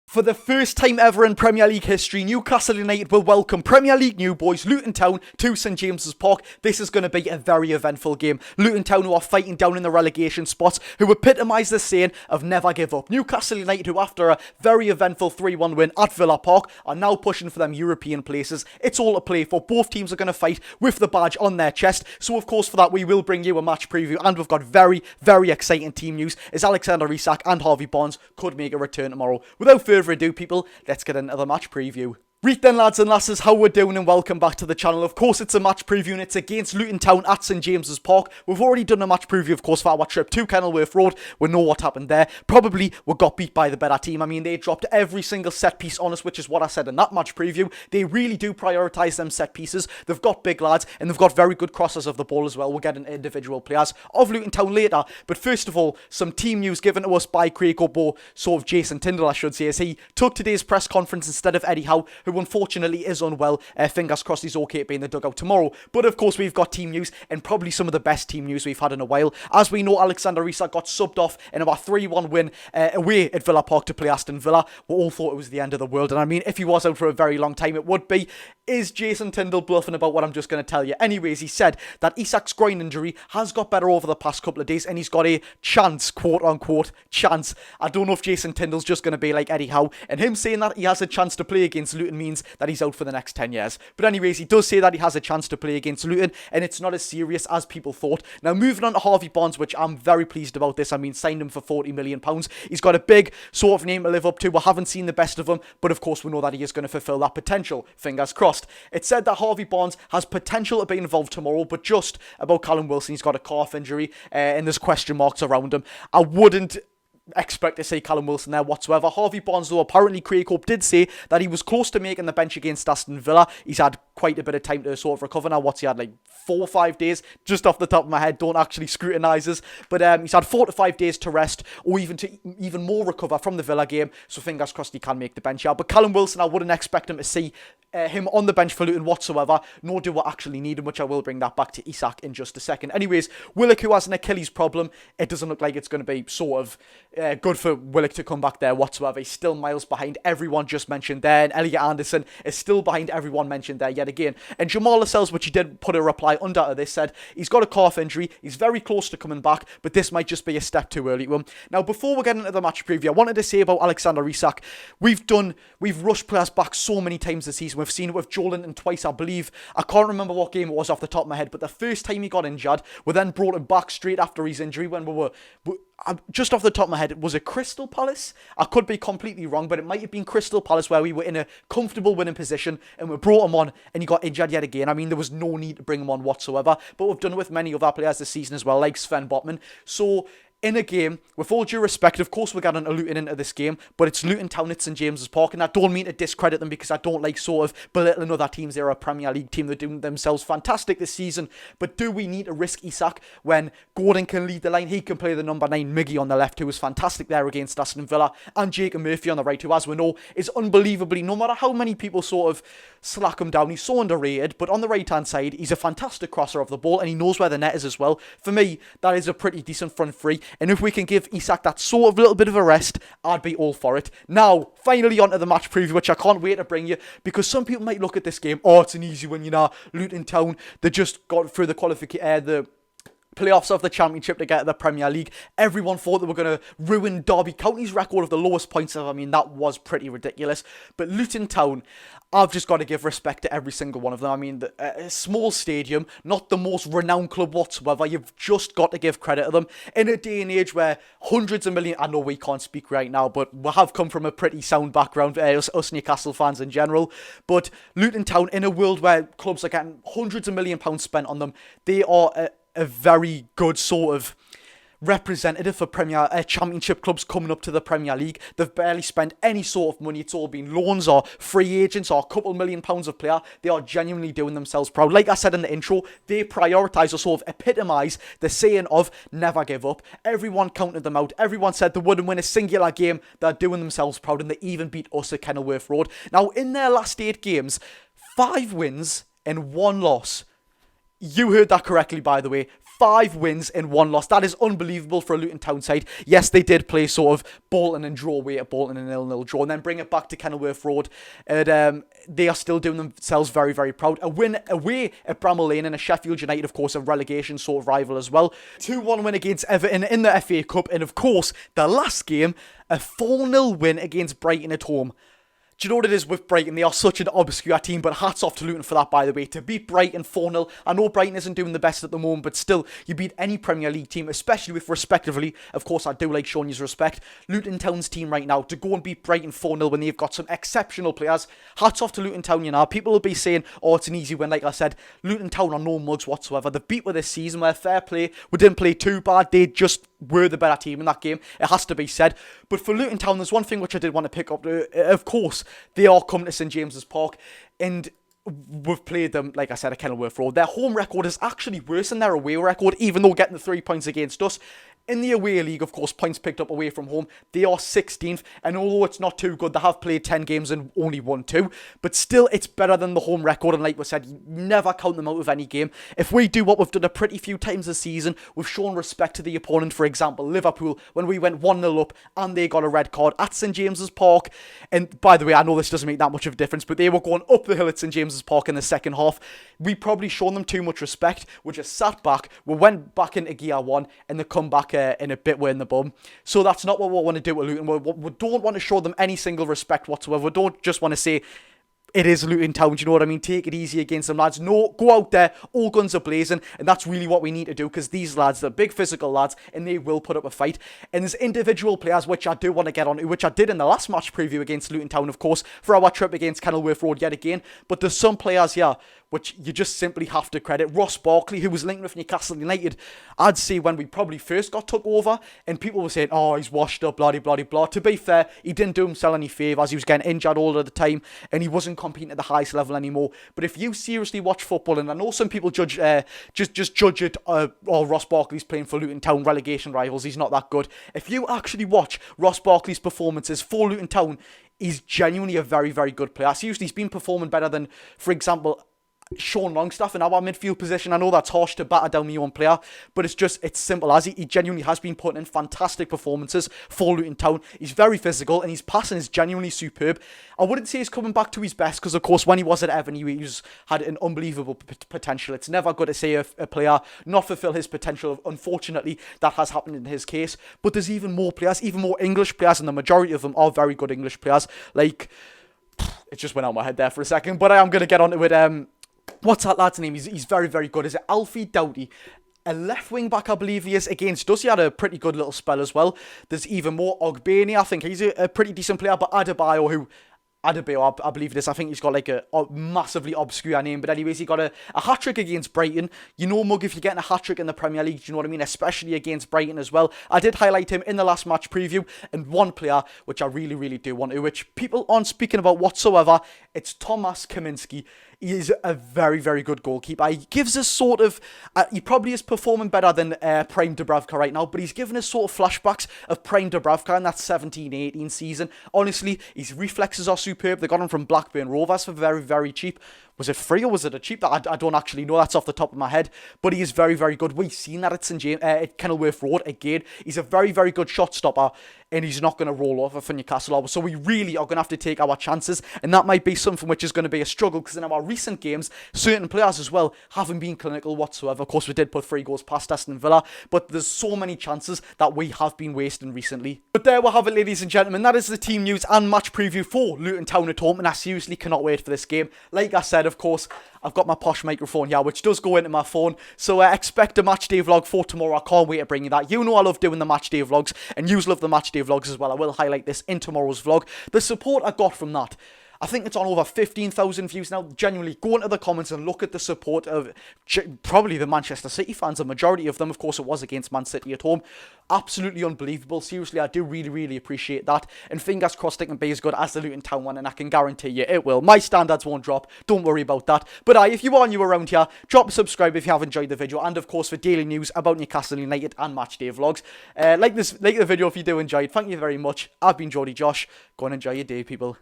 For the first time ever in Premier League history, Newcastle United will welcome Premier League new boys Luton Town to St James's Park. This is going to be a very eventful game. Luton Town, who are fighting down in the relegation spots, who epitomise the saying of never give up. Newcastle United, who after a very eventful 3-1 win at Villa Park, are now pushing for them European places. It's all to play for. Both teams are going to fight with the badge on their chest. So of course for that we will bring you a match preview, and we've got very, very exciting team news as Alexander Isak and Harvey could make a return tomorrow. Without further ado, people, let's get into the match preview. Right then, lads and lasses, how we're doing, and welcome back to the channel. Of course, it's a match preview and it's against Luton Town at St James's Park. We've already done a match preview, of course, for our trip to Kenilworth Road. We know what happened there. Probably we got beat by the better team. I mean, they dropped every single set piece on us, which is what I said in that match preview. They really do prioritise them set pieces. They've got big lads and they've got very good crossers of the ball as well. We'll get into individual players of Luton Town later. But first of all, some team news given to us by Craig Obo, sort of Jason Tyndall, I should say, as he took today's press conference instead of Eddie Howe, who unfortunately is unwell. Fingers crossed he's okay to be in the dugout tomorrow. But of course we've got team news, and probably some of the best team news we've had in a while. As we know, Alexander Isak got subbed off in our 3-1 win away at Villa Park to play Aston Villa. We all thought it was the end of the world, and I mean, if he was out for a very long time, it would be. Is Jason Tyndall bluffing about what I'm just going to tell you? Anyways, he said that Isak's groin injury has got better over the past couple of days, and he's got a chance, quote unquote, chance. I don't know if Jason Tyndall's just going to be like Eddie Howe, and him saying that he has a chance to play against Luton means that he's out for the next 10 years. But anyways, he does say that he has a chance to play against Luton, and it's not as serious as people thought. Now, moving on to Harvey, which I'm very pleased about this. I mean, signed him for £40 million. He's got a big sort of name to live up to. We haven't seen the best of him, but of course we know that he is going to fulfill that potential. Fingers crossed. It's said that Harvey has potential to be involved tomorrow, but just about Callum Wilson, he's got a calf injury, and there's question marks around him. I wouldn't expect to see Callum Wilson there whatsoever. Harvey though, apparently Craig Hope did say that he was close to making the bench against Aston Villa. He's had quite a bit of time to sort of recover now. What's he had, like 4 or 5 days? Just off the top of my head, don't actually scrutinise us. But he's had 4 to 5 days to rest, or even to even more recover from the Villa game. So fingers crossed he can make the bench. Yeah, but Callum Wilson, I wouldn't expect him to see him on the bench for Luton whatsoever, nor do I actually need him, which I will bring that back to Isak in just a second. Anyways, Willock, who has an Achilles problem, it doesn't look like it's going to be sort of good for Willock to come back there whatsoever. He's still miles behind everyone just mentioned there, and Elliot Anderson is still behind everyone mentioned there yet again. And Jamal Lascelles, which he did put a reply under to this, said he's got a calf injury, he's very close to coming back, but this might just be a step too early to him. Now, before we get into the match preview, I wanted to say about Alexander Isak, we've rushed players back so many times this season. We've seen it with Joelinton twice, I believe. I can't remember what game it was off the top of my head, but the first time he got injured, we then brought him back straight after his injury when we were just off the top of my head, was it Crystal Palace? I could be completely wrong, but it might have been Crystal Palace, where we were in a comfortable winning position and we brought him on and he got injured yet again. I mean, there was no need to bring him on whatsoever, but we've done it with many other players this season as well, like Sven Botman. So in a game, with all due respect, of course we're getting a Luton into this game, but it's Luton Town at St James's Park, and I don't mean to discredit them because I don't like sort of belittling other teams. They're a Premier League team. They're doing themselves fantastic this season, but do we need to risk Isak when Gordon can lead the line? He can play the number 9 Miggy on the left, who was fantastic there against Aston Villa, and Jacob Murphy on the right, who, as we know, is unbelievably, no matter how many people sort of slack him down, he's so underrated, but on the right hand side, he's a fantastic crosser of the ball, and he knows where the net is as well. For me, that is a pretty decent front three, and if we can give Isak that sort of little bit of a rest, I'd be all for it. Now, finally onto the match preview, which I can't wait to bring you, because some people might look at this game, oh, it's an easy one, you know, Luton Town, they just got through the playoffs of the Championship to get to the Premier League. Everyone thought they were going to ruin Derby County's record of the lowest points ever. I mean, that was pretty ridiculous. But Luton Town, I've just got to give respect to every single one of them. I mean, a small stadium, not the most renowned club whatsoever. You've just got to give credit to them. In a day and age where hundreds of millions, I know we can't speak right now, but we have come from a pretty sound background, us Newcastle fans in general. But Luton Town, in a world where clubs are getting hundreds of £millions spent on them, they are a very good sort of representative for Championship clubs coming up to the Premier League. They've barely spent any sort of money. It's all been loans or free agents or a couple £1 million of player. They are genuinely doing themselves proud. Like I said in the intro, they prioritise or sort of epitomise the saying of never give up. Everyone counted them out. Everyone said they wouldn't win a singular game. They're doing themselves proud, and they even beat us at Kenilworth Road. Now, in their last 8 games, 5 wins and 1 loss. You heard that correctly, by the way. 5 wins and 1 loss. That is unbelievable for a Luton Town side. Yes, they did play sort of Bolton and draw away at Bolton, and 0-0 draw, and then bring it back to Kenilworth Road. And they are still doing themselves very, very proud. A win away at Bramall Lane, and a Sheffield United, of course, a relegation sort of rival as well. 2-1 win against Everton in the FA Cup, and of course, the last game, a 4-0 win against Brighton at home. Do you know what it is with Brighton? They are such an obscure team, but hats off to Luton for that, by the way. To beat Brighton 4-0. I know Brighton isn't doing the best at the moment, but still, you beat any Premier League team, especially with respectively, of course, I do like showing you respect, Luton Town's team right now, to go and beat Brighton 4-0 when they've got some exceptional players. Hats off to Luton Town, you know. People will be saying, oh, it's an easy win. Like I said, Luton Town are no mugs whatsoever. The beat with this season, where fair play, we didn't play too bad. They just were the better team in that game. It has to be said. But for Luton Town, there's one thing which I did want to pick up. Of course, they are coming to St James's Park, and we've played them, like I said, at Kenilworth Road. Their home record is actually worse than their away record, even though getting the 3 points against us. In the away league, of course, points picked up away from home, they are 16th, and although it's not too good, they have played 10 games and only won 2, but still, it's better than the home record, and like we said, you never count them out of any game. If we do what we've done a pretty few times this season, we've shown respect to the opponent. For example, Liverpool, when we went 1-0 up, and they got a red card at St James's Park, and by the way, I know this doesn't make that much of a difference, but they were going up the hill at St James's Park in the second half. We probably shown them too much respect. We just sat back, we went back into gear 1, and they come back in a bit, we're in the bum. So that's not what we want to do with Luton. We don't want to show them any single respect whatsoever. We don't just want to say, it is Luton Town, do you know what I mean? Take it easy against them, lads. No, go out there, all guns are blazing, and that's really what we need to do, because these lads, they're big physical lads, and they will put up a fight. And there's individual players which I do want to get on to, which I did in the last match preview against Luton Town, of course, for our trip against Kenilworth Road yet again. But there's some players here which you just simply have to credit. Ross Barkley, who was linked with Newcastle United, I'd say when we probably first got took over, and people were saying, oh, he's washed up, blah, blah, blah. To be fair, he didn't do himself any favours. He was getting injured all of the time, and he wasn't competing at the highest level anymore. But if you seriously watch football, and I know some people judge just judge it, oh, Ross Barkley's playing for Luton Town, relegation rivals, he's not that good. If you actually watch Ross Barkley's performances for Luton Town, he's genuinely a very, very good player. Seriously, he's been performing better than, for example, Sean Longstaff in our midfield position. I know that's harsh to batter down my own player, but it's simple as he genuinely has been putting in fantastic performances for Luton Town. He's very physical, and his passing is genuinely superb. I wouldn't say he's coming back to his best, because of course when he was at Everton, he had an unbelievable potential. It's never good to say a player not fulfill his potential. Unfortunately, that has happened in his case. But there's even more players, even more English players, and the majority of them are very good English players. Like, it just went out my head there for a second, but I am going to get onto it. What's that lad's name? He's very, very good. Is it Alfie Doughty? A left wing back, I believe he is. Against us, he had a pretty good little spell as well. There's even more Ogbeni. I think he's a pretty decent player. But Adebayo, I believe it is. I think he's got like a massively obscure name. But anyways, he got a hat-trick against Brighton. You know, Mug, if you're getting a hat-trick in the Premier League, do you know what I mean? Especially against Brighton as well. I did highlight him in the last match preview. And one player, which I really, really do want to, which people aren't speaking about whatsoever, it's Tomasz Kaminski. He is a very, very good goalkeeper. He gives us sort of... he probably is performing better than Prime Dubravka right now, but he's given us sort of flashbacks of Prime Dubravka in that 17-18 season. Honestly, his reflexes are superb. They got him from Blackburn Rovers for very, very cheap. Was it free or was it a cheap? I don't actually know. That's off the top of my head. But he is very, very good. We've seen that at Kenilworth Road again. He's a very, very good shot stopper, and he's not going to roll over for Newcastle. So we really are going to have to take our chances, and that might be something which is going to be a struggle, because in our recent games, certain players as well haven't been clinical whatsoever. Of course, we did put 3 goals past Aston Villa, but there's so many chances that we have been wasting recently. But there we have it, ladies and gentlemen. That is the team news and match preview for Luton Town at home, and I seriously cannot wait for this game. Like I said, of course, I've got my posh microphone here, which does go into my phone, so expect a match day vlog for tomorrow. I can't wait to bring you that. You know I love doing the match day vlogs, and you love the match day vlogs as well. I will highlight this in tomorrow's vlog. The support I got from that, I think it's on over 15,000 views now. Genuinely, go into the comments and look at the support of probably the Manchester City fans. A majority of them, of course, it was against Man City at home. Absolutely unbelievable. Seriously, I do really, really appreciate that. And fingers crossed it can be as good as the Luton Town one, and I can guarantee you it will. My standards won't drop. Don't worry about that. But if you are new around here, drop a subscribe if you have enjoyed the video. And, of course, for daily news about Newcastle United and match day vlogs. Like the video if you do enjoy it. Thank you very much. I've been Geordie Josh. Go and enjoy your day, people.